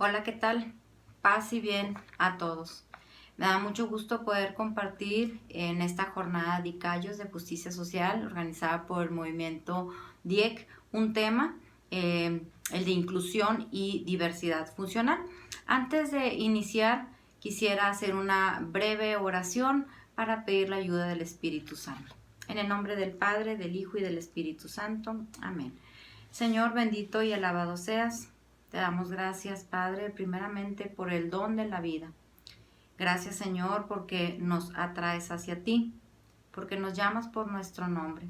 Hola, ¿qué tal? Paz y bien a todos. Me da mucho gusto poder compartir en esta jornada de Callos de Justicia Social organizada por el movimiento DIEC un tema, el de inclusión y diversidad funcional. Antes de iniciar, quisiera hacer una breve oración para pedir la ayuda del Espíritu Santo. En el nombre del Padre, del Hijo y del Espíritu Santo. Amén. Señor, bendito y alabado seas. Te damos gracias, Padre, primeramente por el don de la vida. Gracias, Señor, porque nos atraes hacia ti, porque nos llamas por nuestro nombre,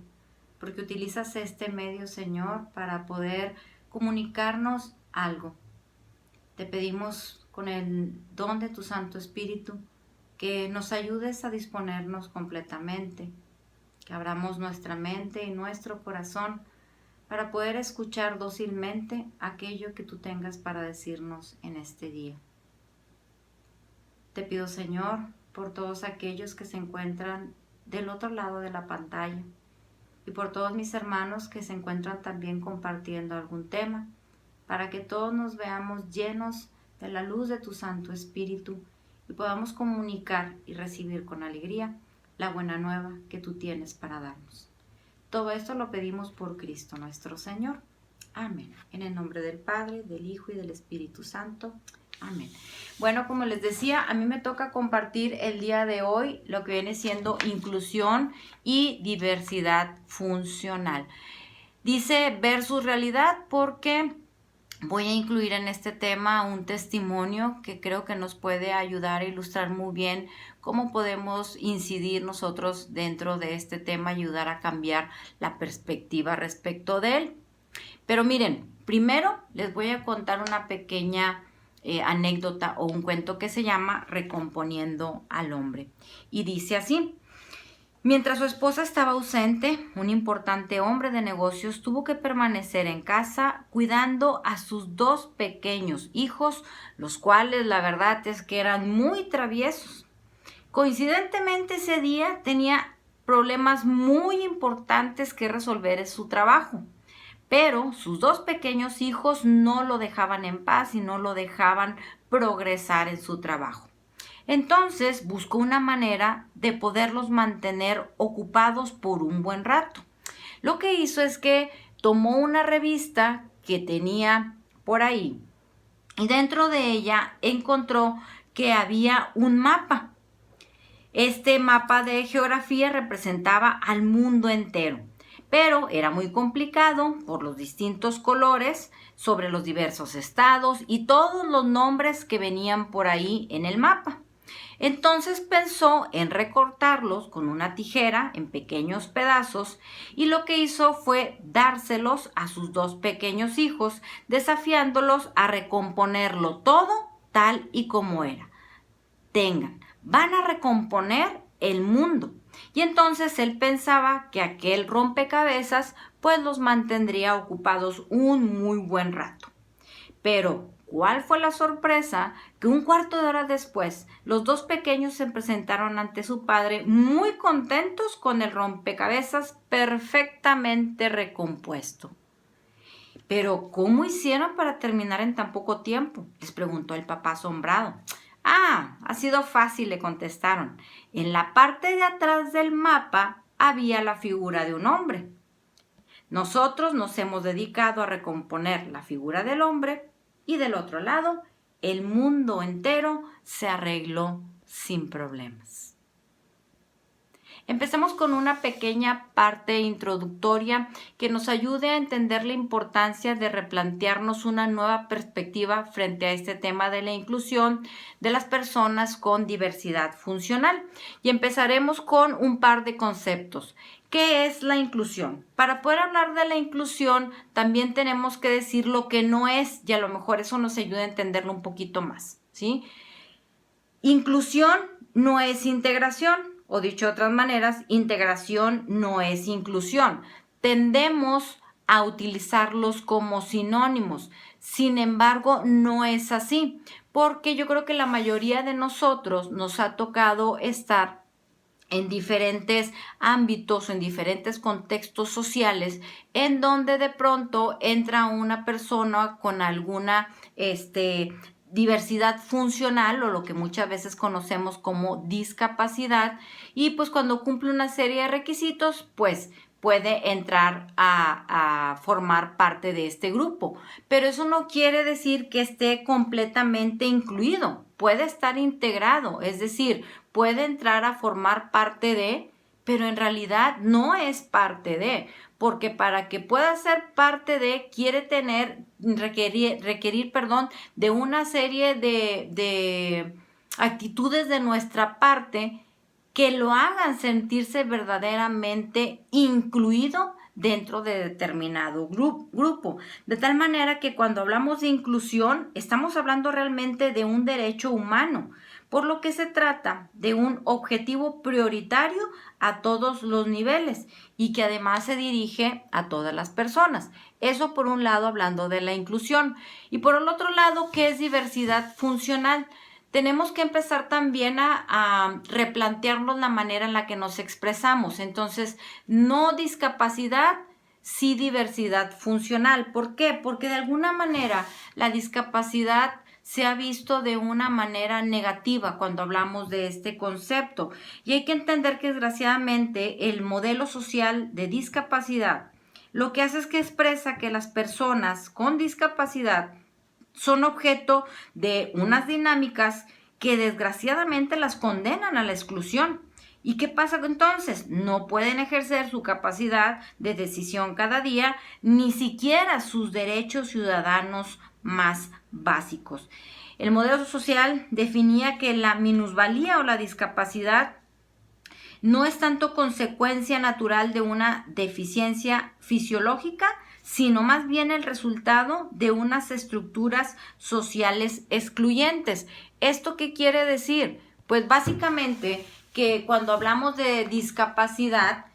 porque utilizas este medio, Señor, para poder comunicarnos algo. Te pedimos con el don de tu Santo Espíritu que nos ayudes a disponernos completamente, que abramos nuestra mente y nuestro corazón para poder escuchar dócilmente aquello que tú tengas para decirnos en este día. Te pido, Señor, por todos aquellos que se encuentran del otro lado de la pantalla y por todos mis hermanos que se encuentran también compartiendo algún tema, para que todos nos veamos llenos de la luz de tu Santo Espíritu y podamos comunicar y recibir con alegría la buena nueva que tú tienes para darnos. Todo esto lo pedimos por Cristo nuestro Señor. Amén. En el nombre del Padre, del Hijo y del Espíritu Santo. Amén. Bueno, como les decía, a mí me toca compartir el día de hoy lo que viene siendo inclusión y diversidad funcional. Dice versus realidad porque voy a incluir en este tema un testimonio que creo que nos puede ayudar a ilustrar muy bien cómo podemos incidir nosotros dentro de este tema, ayudar a cambiar la perspectiva respecto de él. Pero miren, primero les voy a contar una pequeña anécdota o un cuento que se llama Recomponiendo al hombre. Y dice así: mientras su esposa estaba ausente, un importante hombre de negocios tuvo que permanecer en casa cuidando a sus dos pequeños hijos, los cuales la verdad es que eran muy traviesos. Coincidentemente ese día tenía problemas muy importantes que resolver en su trabajo, pero sus dos pequeños hijos no lo dejaban en paz y no lo dejaban progresar en su trabajo. Entonces buscó una manera de poderlos mantener ocupados por un buen rato. Lo que hizo es que tomó una revista que tenía por ahí y dentro de ella encontró que había un mapa. Este mapa de geografía representaba al mundo entero, pero era muy complicado por los distintos colores sobre los diversos estados y todos los nombres que venían por ahí en el mapa. Entonces pensó en recortarlos con una tijera en pequeños pedazos y lo que hizo fue dárselos a sus dos pequeños hijos, desafiándolos a recomponerlo todo tal y como era. Van a recomponer el mundo. Y entonces él pensaba que aquel rompecabezas pues los mantendría ocupados un muy buen rato. Pero ¿cuál fue la sorpresa? Que un cuarto de hora después, los dos pequeños se presentaron ante su padre muy contentos con el rompecabezas perfectamente recompuesto. ¿Pero cómo hicieron para terminar en tan poco tiempo?, les preguntó el papá asombrado. Ha sido fácil, le contestaron. En la parte de atrás del mapa había la figura de un hombre. Nosotros nos hemos dedicado a recomponer la figura del hombre y del otro lado, el mundo entero se arregló sin problemas. Empecemos con una pequeña parte introductoria que nos ayude a entender la importancia de replantearnos una nueva perspectiva frente a este tema de la inclusión de las personas con diversidad funcional. Y empezaremos con un par de conceptos. ¿Qué es la inclusión? Para poder hablar de la inclusión, también tenemos que decir lo que no es, y a lo mejor eso nos ayuda a entenderlo un poquito más, ¿sí? Inclusión no es integración. O dicho de otras maneras, integración no es inclusión. Tendemos a utilizarlos como sinónimos. Sin embargo, no es así, porque yo creo que la mayoría de nosotros nos ha tocado estar en diferentes ámbitos, en diferentes contextos sociales, en donde de pronto entra una persona con alguna diversidad funcional o lo que muchas veces conocemos como discapacidad, y pues cuando cumple una serie de requisitos, pues puede entrar a formar parte de este grupo. Pero eso no quiere decir que esté completamente incluido, puede estar integrado, es decir, puede entrar a formar parte de, pero en realidad no es parte de, porque para que pueda ser parte de, requerir, de una serie de actitudes de nuestra parte que lo hagan sentirse verdaderamente incluido dentro de determinado grupo. De tal manera que cuando hablamos de inclusión, estamos hablando realmente de un derecho humano, por lo que se trata de un objetivo prioritario a todos los niveles y que además se dirige a todas las personas. Eso por un lado hablando de la inclusión. Y por el otro lado, ¿qué es diversidad funcional? Tenemos que empezar también a replantearnos la manera en la que nos expresamos. Entonces, no discapacidad, sí diversidad funcional. ¿Por qué? Porque de alguna manera la discapacidad se ha visto de una manera negativa cuando hablamos de este concepto. Y hay que entender que desgraciadamente el modelo social de discapacidad lo que hace es que expresa que las personas con discapacidad son objeto de unas dinámicas que desgraciadamente las condenan a la exclusión. ¿Y qué pasa entonces? No pueden ejercer su capacidad de decisión cada día, ni siquiera sus derechos ciudadanos más básicos. El modelo social definía que la minusvalía o la discapacidad no es tanto consecuencia natural de una deficiencia fisiológica, sino más bien el resultado de unas estructuras sociales excluyentes. ¿Esto qué quiere decir? Pues básicamente que cuando hablamos de discapacidad,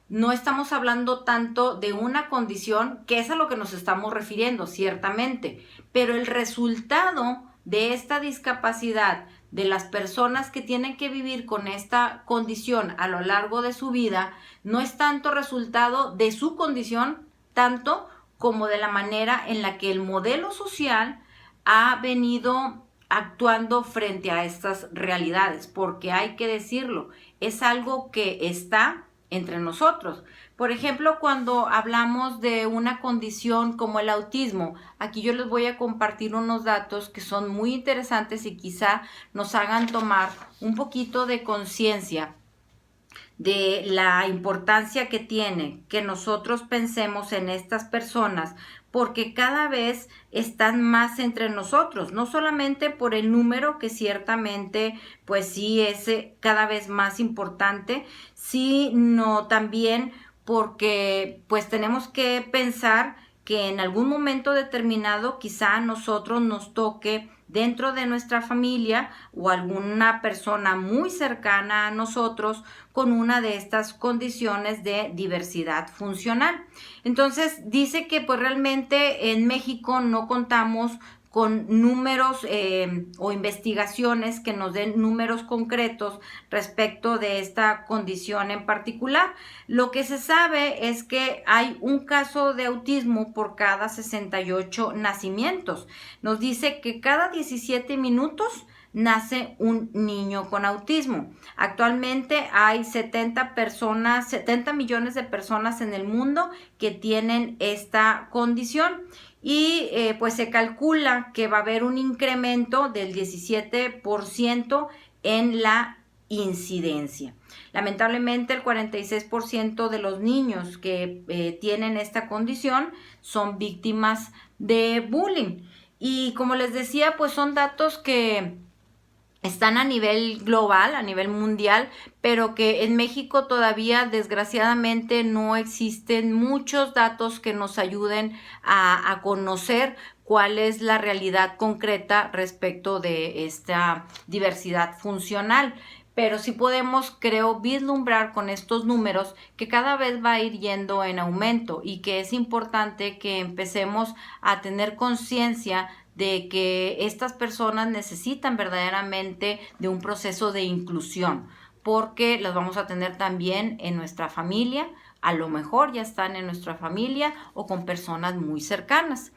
no estamos hablando tanto de una condición, que es a lo que nos estamos refiriendo, ciertamente, pero el resultado de esta discapacidad, de las personas que tienen que vivir con esta condición a lo largo de su vida, no es tanto resultado de su condición, tanto como de la manera en la que el modelo social ha venido actuando frente a estas realidades, porque hay que decirlo, es algo que está entre nosotros. Por ejemplo, cuando hablamos de una condición como el autismo, aquí yo les voy a compartir unos datos que son muy interesantes y quizá nos hagan tomar un poquito de conciencia de la importancia que tiene que nosotros pensemos en estas personas, porque cada vez están más entre nosotros, no solamente por el número, que ciertamente pues sí es cada vez más importante, sino también porque pues tenemos que pensar que en algún momento determinado quizá a nosotros nos toque dentro de nuestra familia o alguna persona muy cercana a nosotros con una de estas condiciones de diversidad funcional. Entonces dice que pues realmente en México no contamos con números o investigaciones que nos den números concretos respecto de esta condición en particular. Lo que se sabe es que hay un caso de autismo por cada 68 nacimientos. Nos dice que cada 17 minutos nace un niño con autismo. Actualmente hay 70 millones de personas en el mundo que tienen esta condición. Y pues se calcula que va a haber un incremento del 17% en la incidencia. Lamentablemente el 46% de los niños que tienen esta condición son víctimas de bullying. Y como les decía, pues son datos que están a nivel global, a nivel mundial, pero que en México todavía desgraciadamente no existen muchos datos que nos ayuden a conocer cuál es la realidad concreta respecto de esta diversidad funcional. Pero sí podemos, creo, vislumbrar con estos números que cada vez va a ir yendo en aumento y que es importante que empecemos a tener conciencia de que estas personas necesitan verdaderamente de un proceso de inclusión, porque las vamos a tener también en nuestra familia, a lo mejor ya están en nuestra familia o con personas muy cercanas.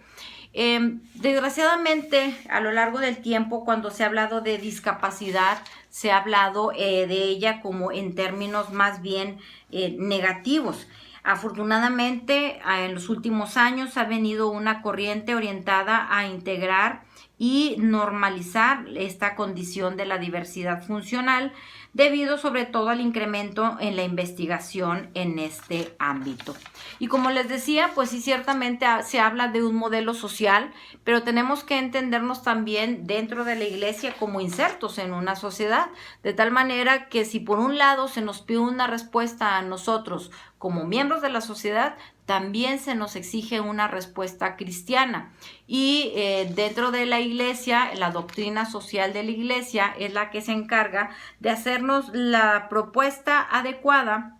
Desgraciadamente, a lo largo del tiempo, cuando se ha hablado de discapacidad, se ha hablado de ella como en términos más bien negativos. Afortunadamente, en los últimos años ha venido una corriente orientada a integrar y normalizar esta condición de la diversidad funcional, debido sobre todo al incremento en la investigación en este ámbito. Y como les decía, pues sí, ciertamente se habla de un modelo social, pero tenemos que entendernos también dentro de la iglesia como insertos en una sociedad, de tal manera que si por un lado se nos pide una respuesta a nosotros como miembros de la sociedad, también se nos exige una respuesta cristiana. Y dentro de la iglesia, la doctrina social de la iglesia es la que se encarga de hacernos la propuesta adecuada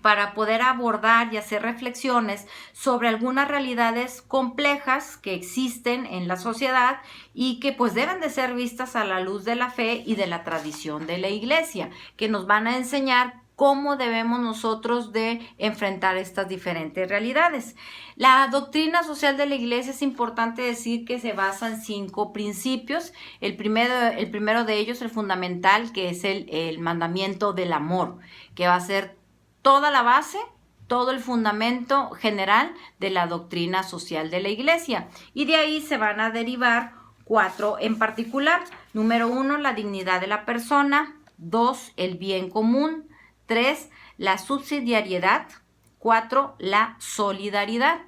para poder abordar y hacer reflexiones sobre algunas realidades complejas que existen en la sociedad y que pues deben de ser vistas a la luz de la fe y de la tradición de la iglesia, que nos van a enseñar cómo debemos nosotros de enfrentar estas diferentes realidades. La doctrina social de la iglesia, es importante decir que se basa en 5 principios. El primero de ellos, el fundamental, que es el mandamiento del amor, que va a ser toda la base, todo el fundamento general de la doctrina social de la iglesia. Y de ahí se van a derivar 4 en particular. Número 1, la dignidad de la persona. 2, el bien común. 3, la subsidiariedad. 4, la solidaridad.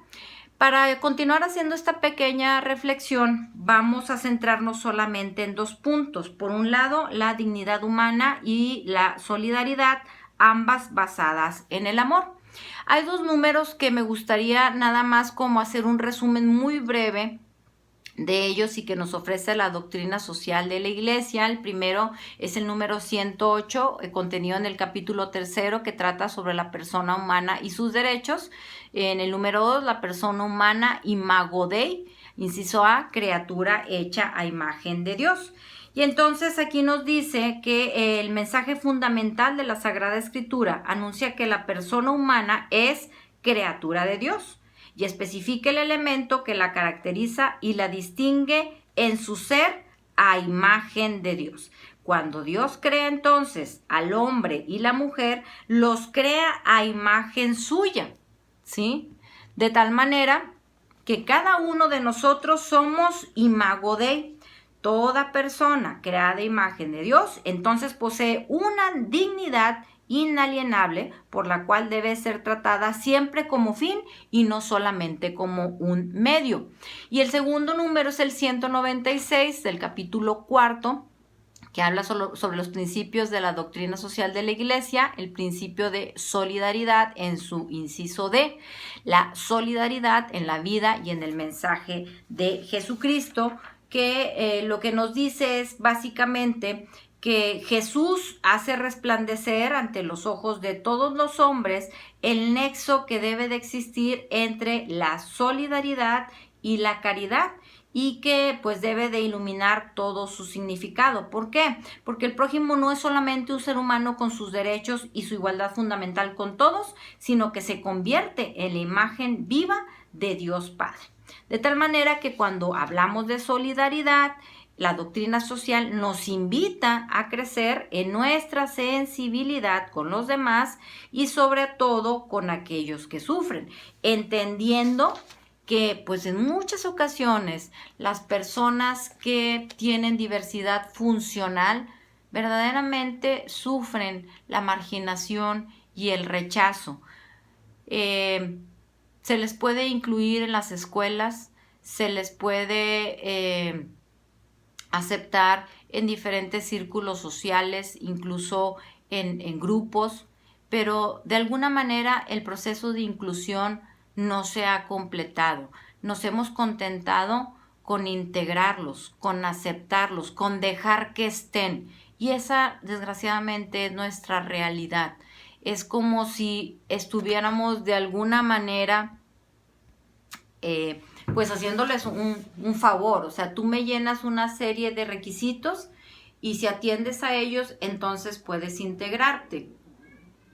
Para continuar haciendo esta pequeña reflexión, vamos a centrarnos solamente en 2 puntos. Por un lado, la dignidad humana y la solidaridad, ambas basadas en el amor. Hay 2 números que me gustaría nada más como hacer un resumen muy breve de ellos y que nos ofrece la doctrina social de la iglesia. El primero es el número 108, contenido en el capítulo 3, que trata sobre la persona humana y sus derechos. En el número 2, la persona humana, imago Dei, inciso A, criatura hecha a imagen de Dios. Y entonces aquí nos dice que el mensaje fundamental de la Sagrada Escritura anuncia que la persona humana es criatura de Dios y especifica el elemento que la caracteriza y la distingue en su ser a imagen de Dios. Cuando Dios crea entonces al hombre y la mujer, los crea a imagen suya, ¿sí? De tal manera que cada uno de nosotros somos imago Dei. Toda persona creada a imagen de Dios, entonces posee una dignidad inalienable por la cual debe ser tratada siempre como fin y no solamente como un medio. Y el segundo número es el 196 del capítulo 4, que habla sobre los principios de la doctrina social de la iglesia, el principio de solidaridad en su inciso D, la solidaridad en la vida y en el mensaje de Jesucristo, que lo que nos dice es básicamente que Jesús hace resplandecer ante los ojos de todos los hombres el nexo que debe de existir entre la solidaridad y la caridad, y que pues debe de iluminar todo su significado. ¿Por qué? Porque el prójimo no es solamente un ser humano con sus derechos y su igualdad fundamental con todos, sino que se convierte en la imagen viva de Dios Padre. De tal manera que cuando hablamos de solidaridad, la doctrina social nos invita a crecer en nuestra sensibilidad con los demás y sobre todo con aquellos que sufren, entendiendo que pues en muchas ocasiones las personas que tienen diversidad funcional verdaderamente sufren la marginación y el rechazo. Se les puede incluir en las escuelas, se les puede aceptar en diferentes círculos sociales, incluso en grupos, pero de alguna manera el proceso de inclusión no se ha completado. Nos hemos contentado con integrarlos, con aceptarlos, con dejar que estén. Y esa, desgraciadamente, es nuestra realidad. Es como si estuviéramos de alguna manera pues haciéndoles un favor. O sea, tú me llenas una serie de requisitos y si atiendes a ellos, entonces puedes integrarte.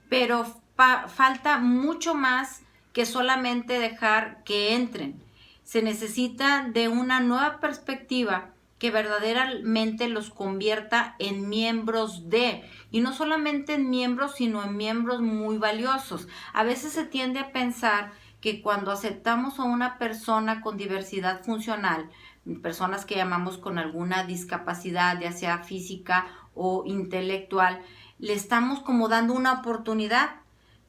Pero falta mucho más que solamente dejar que entren. Se necesita de una nueva perspectiva que verdaderamente los convierta en miembros de, y no solamente en miembros, sino en miembros muy valiosos. A veces se tiende a pensar que cuando aceptamos a una persona con diversidad funcional, personas que llamamos con alguna discapacidad, ya sea física o intelectual, le estamos como dando una oportunidad,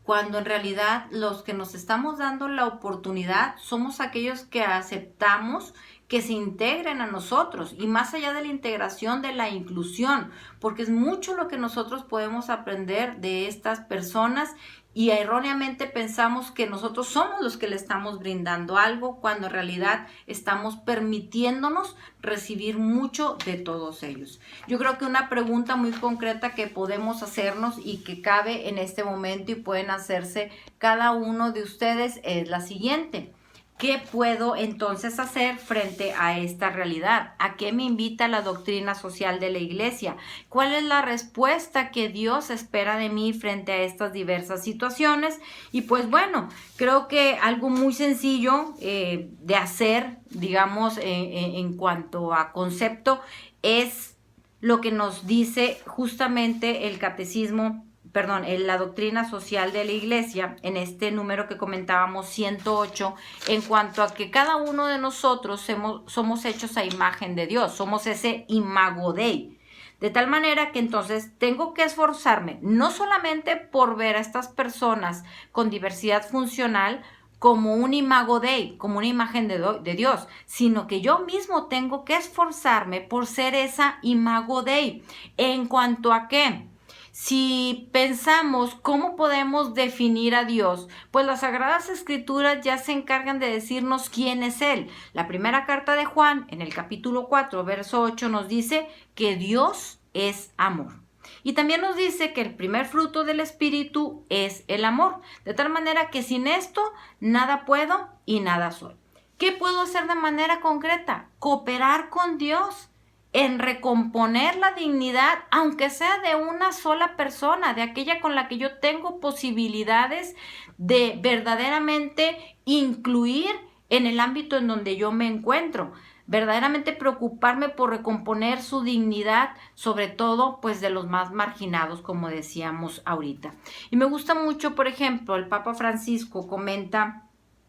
cuando en realidad los que nos estamos dando la oportunidad somos aquellos que aceptamos que se integren a nosotros, y más allá de la integración, de la inclusión, porque es mucho lo que nosotros podemos aprender de estas personas, y erróneamente pensamos que nosotros somos los que le estamos brindando algo, cuando en realidad estamos permitiéndonos recibir mucho de todos ellos. Yo creo que una pregunta muy concreta que podemos hacernos y que cabe en este momento y pueden hacerse cada uno de ustedes es la siguiente: ¿qué puedo entonces hacer frente a esta realidad? ¿A qué me invita la doctrina social de la Iglesia? ¿Cuál es la respuesta que Dios espera de mí frente a estas diversas situaciones? Y pues bueno, creo que algo muy sencillo de hacer, digamos, en cuanto a concepto, es lo que nos dice justamente el catecismo, perdón, la doctrina social de la Iglesia, en este número que comentábamos, 108, en cuanto a que cada uno de nosotros somos hechos a imagen de Dios, somos ese imago Dei. De tal manera que entonces tengo que esforzarme no solamente por ver a estas personas con diversidad funcional como un imago Dei, como una imagen de Dios, sino que yo mismo tengo que esforzarme por ser esa imago Dei. ¿En cuanto a qué? Si pensamos cómo podemos definir a Dios, pues las Sagradas Escrituras ya se encargan de decirnos quién es Él. La primera carta de Juan, en el capítulo 4, verso 8, nos dice que Dios es amor. Y también nos dice que el primer fruto del Espíritu es el amor. De tal manera que sin esto nada puedo y nada soy. ¿Qué puedo hacer de manera concreta? Cooperar con Dios en recomponer la dignidad, aunque sea de una sola persona, de aquella con la que yo tengo posibilidades de verdaderamente incluir en el ámbito en donde yo me encuentro. Verdaderamente preocuparme por recomponer su dignidad, sobre todo pues de los más marginados, como decíamos ahorita. Y me gusta mucho, por ejemplo, el Papa Francisco comenta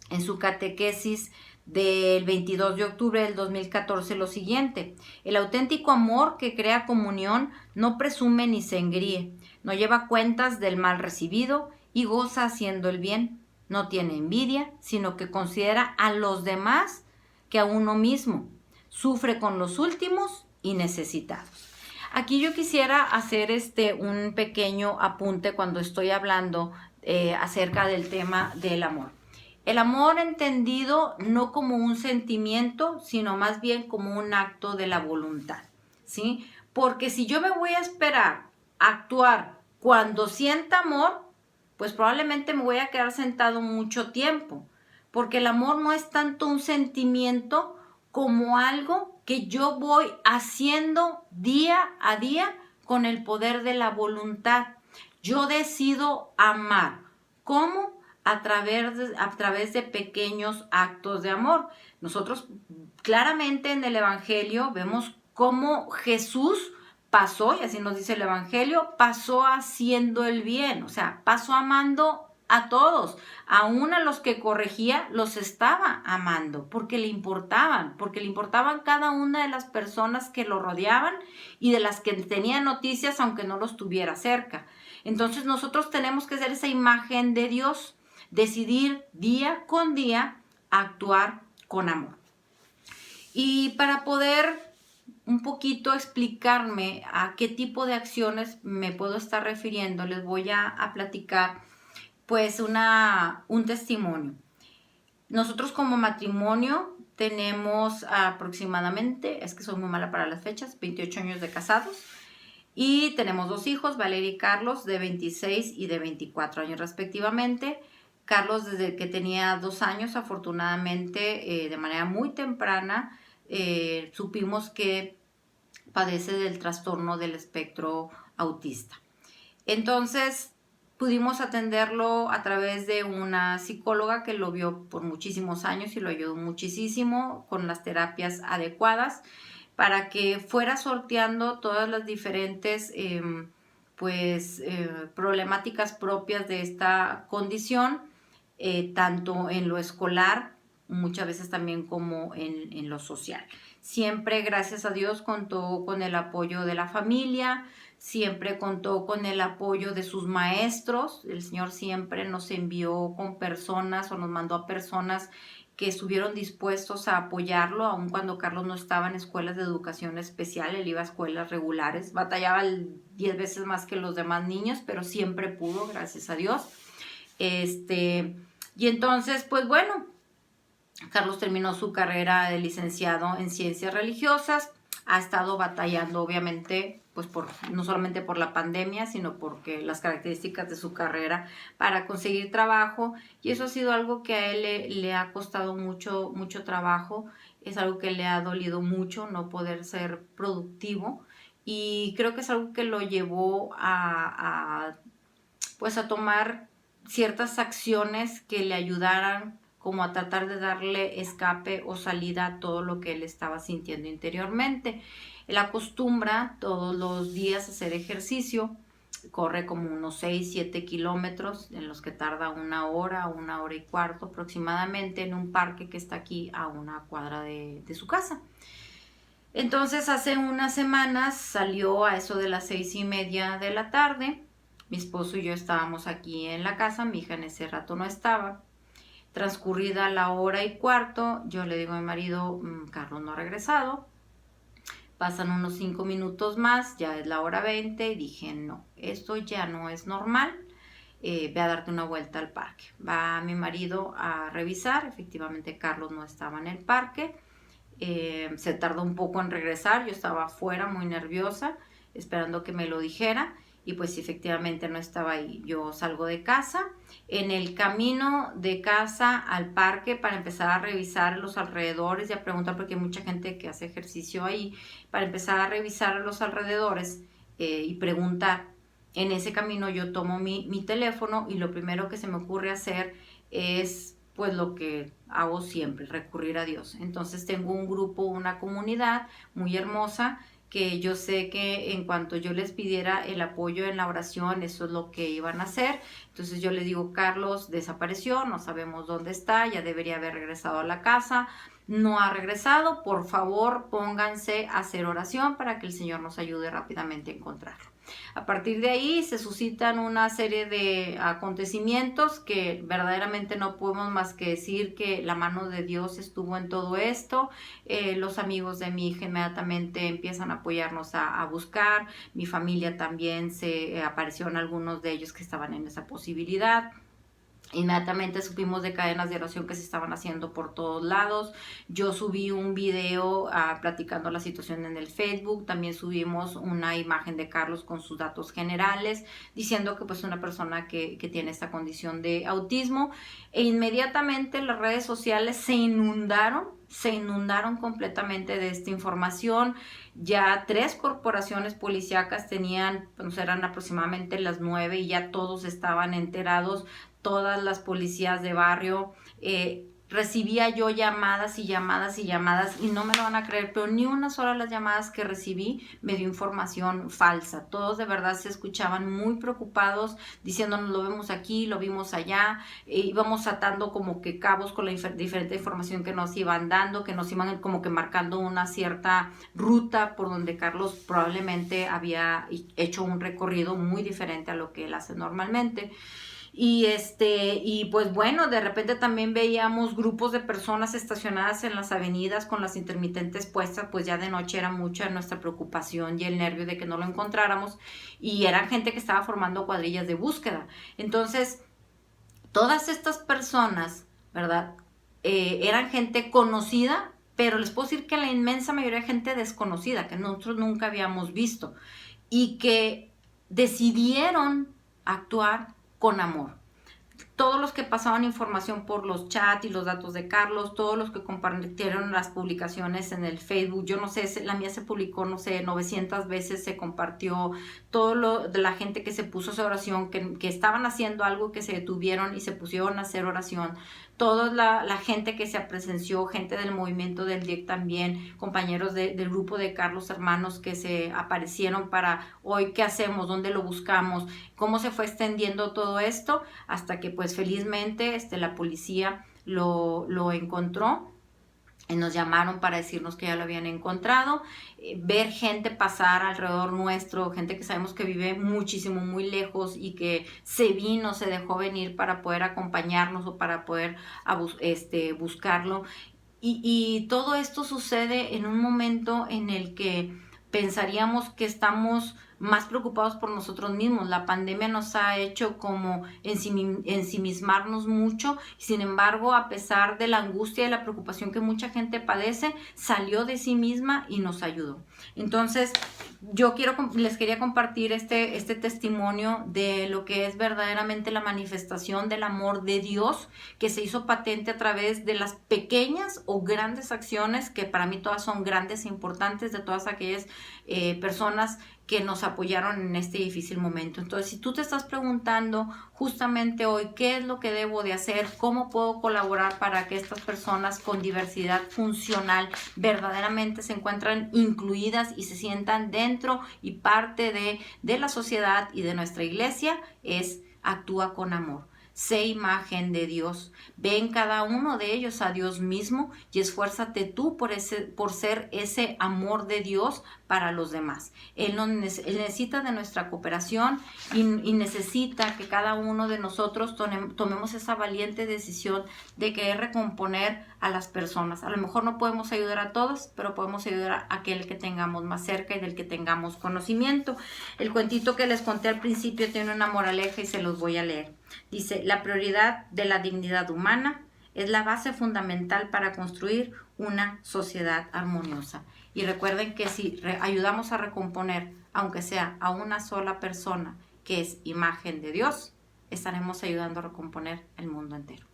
en su catequesis del 22 de octubre del 2014 lo siguiente: el auténtico amor que crea comunión no presume ni se engríe, no lleva cuentas del mal recibido y goza haciendo el bien, no tiene envidia, sino que considera a los demás que a uno mismo, sufre con los últimos y necesitados. Aquí yo quisiera hacer un pequeño apunte cuando estoy hablando acerca del tema del amor. El amor entendido no como un sentimiento, sino más bien como un acto de la voluntad, ¿sí? Porque si yo me voy a esperar a actuar cuando sienta amor, pues probablemente me voy a quedar sentado mucho tiempo, porque el amor no es tanto un sentimiento como algo que yo voy haciendo día a día con el poder de la voluntad. Yo decido amar. ¿Cómo? A través de pequeños actos de amor. Nosotros claramente en el Evangelio vemos cómo Jesús pasó, y así nos dice el Evangelio, pasó haciendo el bien, o sea, pasó amando a todos, aún a los que corregía los estaba amando, porque le importaban cada una de las personas que lo rodeaban y de las que tenían noticias aunque no los tuviera cerca. Entonces nosotros tenemos que ser esa imagen de Dios, decidir día con día actuar con amor. Y para poder un poquito explicarme a qué tipo de acciones me puedo estar refiriendo, les voy a platicar pues un testimonio. Nosotros como matrimonio tenemos aproximadamente, es que soy muy mala para las fechas, 28 años de casados, y tenemos 2 hijos, Valeria y Carlos, de 26 y de 24 años respectivamente. Carlos desde que tenía 2 años, afortunadamente, de manera muy temprana, supimos que padece del trastorno del espectro autista. Entonces, pudimos atenderlo a través de una psicóloga que lo vio por muchísimos años y lo ayudó muchísimo con las terapias adecuadas para que fuera sorteando todas las diferentes problemáticas propias de esta condición, tanto en lo escolar, muchas veces también como en lo social. Siempre, gracias a Dios, contó con el apoyo de la familia, siempre contó con el apoyo de sus maestros. El Señor siempre nos envió con personas o nos mandó a personas que estuvieron dispuestos a apoyarlo, aun cuando Carlos no estaba en escuelas de educación especial, él iba a escuelas regulares, batallaba 10 veces más que los demás niños, pero siempre pudo, gracias a Dios. Y entonces, pues bueno, Carlos terminó su carrera de licenciado en Ciencias Religiosas, ha estado batallando obviamente, pues no solamente por la pandemia, sino porque las características de su carrera para conseguir trabajo, y eso ha sido algo que a él le ha costado mucho, mucho trabajo, es algo que le ha dolido mucho no poder ser productivo, y creo que es algo que lo llevó a tomar ciertas acciones que le ayudaran como a tratar de darle escape o salida a todo lo que él estaba sintiendo interiormente. Él acostumbra todos los días a hacer ejercicio, corre como unos 6-7 kilómetros en los que tarda 1 hora, 1 hora y cuarto aproximadamente en un parque que está aquí a 1 cuadra de su casa. Entonces hace unas semanas salió a eso de las 6:30 de la tarde, mi esposo y yo estábamos aquí en la casa, mi hija en ese rato no estaba. Transcurrida la 1 hora y cuarto, yo le digo a mi marido, Carlos no ha regresado. Pasan unos 5 minutos más, ya es la 1:20 y dije, no, esto ya no es normal, ve a darte una vuelta al parque. Va mi marido a revisar, efectivamente Carlos no estaba en el parque, se tardó un poco en regresar, yo estaba afuera muy nerviosa, esperando que me lo dijera. Y pues efectivamente no estaba ahí. Yo salgo de casa, en el camino de casa al parque para empezar a revisar los alrededores y a preguntar, porque hay mucha gente que hace ejercicio ahí, para empezar a revisar los alrededores y preguntar. En ese camino yo tomo mi teléfono y lo primero que se me ocurre hacer es pues lo que hago siempre, recurrir a Dios. Entonces tengo un grupo, una comunidad muy hermosa, que yo sé que en cuanto yo les pidiera el apoyo en la oración, eso es lo que iban a hacer. Entonces yo le digo, Carlos desapareció, no sabemos dónde está, ya debería haber regresado a la casa, no ha regresado, por favor pónganse a hacer oración para que el Señor nos ayude rápidamente a encontrarlo. A partir de ahí se suscitan una serie de acontecimientos que verdaderamente no podemos más que decir que la mano de Dios estuvo en todo esto. Los amigos de mi hija inmediatamente empiezan a apoyarnos a buscar. Mi familia también aparecieron algunos de ellos que estaban en esa posibilidad. Inmediatamente supimos de cadenas de oración que se estaban haciendo por todos lados. Yo subí un video platicando la situación en el Facebook. También subimos una imagen de Carlos con sus datos generales, diciendo que pues una persona que tiene esta condición de autismo. E inmediatamente las redes sociales se inundaron completamente de esta información. Ya 3 corporaciones policíacas tenían, pues eran aproximadamente las 9 y ya todos estaban enterados. Todas las policías de barrio, recibía yo llamadas y llamadas y llamadas, y no me lo van a creer, pero ni una sola de las llamadas que recibí me dio información falsa. Todos de verdad se escuchaban muy preocupados, diciéndonos lo vemos aquí, lo vimos allá, íbamos atando como que cabos con la diferente información que nos iban dando, que nos iban como que marcando una cierta ruta por donde Carlos probablemente había hecho un recorrido muy diferente a lo que él hace normalmente. Y pues bueno, de repente también veíamos grupos de personas estacionadas en las avenidas con las intermitentes puestas, pues ya de noche era mucha nuestra preocupación y el nervio de que no lo encontráramos, y era gente que estaba formando cuadrillas de búsqueda. Entonces, todas estas personas, ¿verdad? Eran gente conocida, pero les puedo decir que la inmensa mayoría de gente desconocida, que nosotros nunca habíamos visto, y que decidieron actuar con amor. todos los que pasaban información por los chats y los datos de Carlos, todos los que compartieron las publicaciones en el Facebook, yo no sé, la mía se publicó, no sé, 900 veces se compartió, todo lo de la gente que se puso a hacer oración, que estaban haciendo algo, que se detuvieron y se pusieron a hacer oración, toda la gente que se presenció, gente del movimiento del DIEC también, compañeros del grupo de Carlos Hermanos que se aparecieron para hoy, ¿qué hacemos? ¿Dónde lo buscamos? ¿Cómo se fue extendiendo todo esto? Hasta que pues felizmente la policía lo encontró. Nos llamaron para decirnos que ya lo habían encontrado, ver gente pasar alrededor nuestro, gente que sabemos que vive muchísimo, muy lejos y que se dejó venir para poder acompañarnos o para poder buscarlo. Y todo esto sucede en un momento en el que pensaríamos que estamos más preocupados por nosotros mismos. La pandemia nos ha hecho como ensimismarnos mucho, sin embargo, a pesar de la angustia y la preocupación que mucha gente padece, salió de sí misma y nos ayudó. Entonces, les quería compartir este testimonio de lo que es verdaderamente la manifestación del amor de Dios, que se hizo patente a través de las pequeñas o grandes acciones, que para mí todas son grandes e importantes, de todas aquellas personas que nos apoyaron en este difícil momento. Entonces, si tú te estás preguntando justamente hoy qué es lo que debo de hacer, cómo puedo colaborar para que estas personas con diversidad funcional verdaderamente se encuentran incluidas y se sientan dentro y parte de la sociedad y de nuestra iglesia, actúa con amor. Sé imagen de Dios. Ve en cada uno de ellos a Dios mismo y esfuérzate tú por ser ese amor de Dios para los demás. Él necesita de nuestra cooperación y necesita que cada uno de nosotros tomemos esa valiente decisión de querer recomponer a las personas. A lo mejor no podemos ayudar a todos, pero podemos ayudar a aquel que tengamos más cerca y del que tengamos conocimiento. El cuentito que les conté al principio tiene una moraleja y se los voy a leer. Dice, la prioridad de la dignidad humana es la base fundamental para construir una sociedad armoniosa. Y recuerden que si ayudamos a recomponer, aunque sea a una sola persona que es imagen de Dios, estaremos ayudando a recomponer el mundo entero.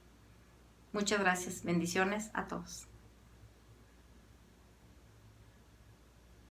Muchas gracias. Bendiciones a todos.